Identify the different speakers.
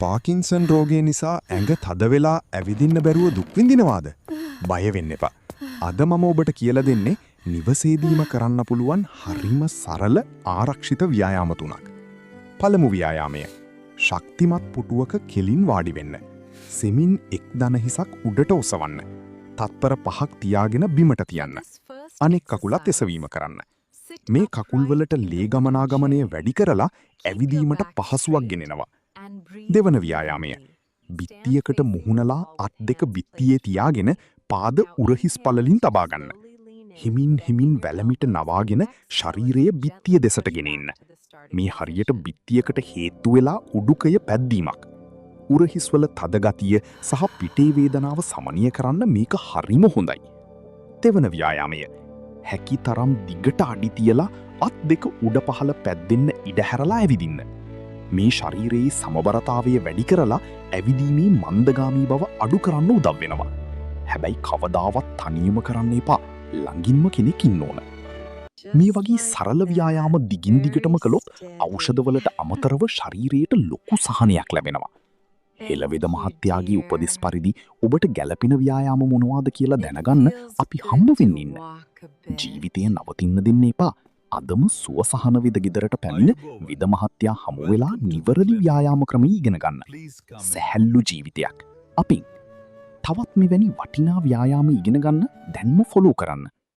Speaker 1: Parkinson රෝගය නිසා ඇඟ තද වෙලා ඇවිදින්න බැරුව දුක් විඳිනවාද? බය වෙන්න එපා. අද මම ඔබට කියලා දෙන්නේ නිවසේදීම කරන්න පුළුවන් හරිම සරල ආරක්ෂිත ව්‍යායාම තුනක්. පළමු ව්‍යායාමය. ශක්තිමත් පුටුවක කෙලින් වාඩි වෙන්න. සෙමින් එක් දන හිසක් උඩට ඔසවන්න. තත්පර 5ක් තියාගෙන බිමට තියන්න. අනෙක් කකුලත් එසවීම කරන්න. මේ කකුල් වලට ලේ ගමනාගමනය වැඩි කරලා ඇවිදීමට පහසුවක් ගෙනෙනවා. දෙවන ව්‍යායාමය. බිත්තියකට මුහුණලා අත් දෙක බිත්තියේ තියාගෙන පාද උරහිස් පළලින් තබා ගන්න. හිමින් වැලමිට නවාගෙන ශරීරය බිත්තිය දෙසට ගෙනෙන්න. මේ හරියට බිත්තියකට හේතු වෙලා උඩුකය පැද්දීමක්. උරහිස්වල තද ගතිය සහ පිටේ වේදනාව සමනය කරන්න මේක හරිම හොඳයි. දෙවන ව්‍යායාමය. හැකි තරම් දිගට අඩි තියලා අත් දෙක උඩ පහළ පැද්දෙන්න ඉඩ හැරලා ඇවිදින්න. මේ ශරීරයේ සමබරතාවය වැඩි කරලා ඇවිදීමේ මන්දගාමී බව අඩු කරන්න උදව් වෙනවා. හැබැයි කවදාවත් තනියම කරන්න එපා. ළඟින්ම කෙනෙක් ඉන්න ඕන. මේ වගේ සරල ව්‍යායාම දිගින් දිගටම කළොත් ඖෂධවලට අමතරව ශරීරයට ලොකු සහනයක් ලැබෙනවා. හෙළවෙද මහත්තයාගේ උපදෙස් පරිදි ඔබට ගැළපෙන ව්‍යායාම මොනවාද කියලා දැනගන්න අපි හම්බ වෙන්න ඉන්න. ජීවිතය නවතින්න දෙන්න එපා. අදම සුවසහන විද ගෙදරට පැමිණ විද මහත්තයා හමු වෙලා නිවැරදි ව්‍යායාම ක්‍රම ඉගෙන ගන්න. සැහැල්ලු ජීවිතයක්. අපි තවත් මෙවැනි වටිනා ව්‍යායාම ඉගෙන ගන්න දැන්ම ෆොලෝ කරන්න.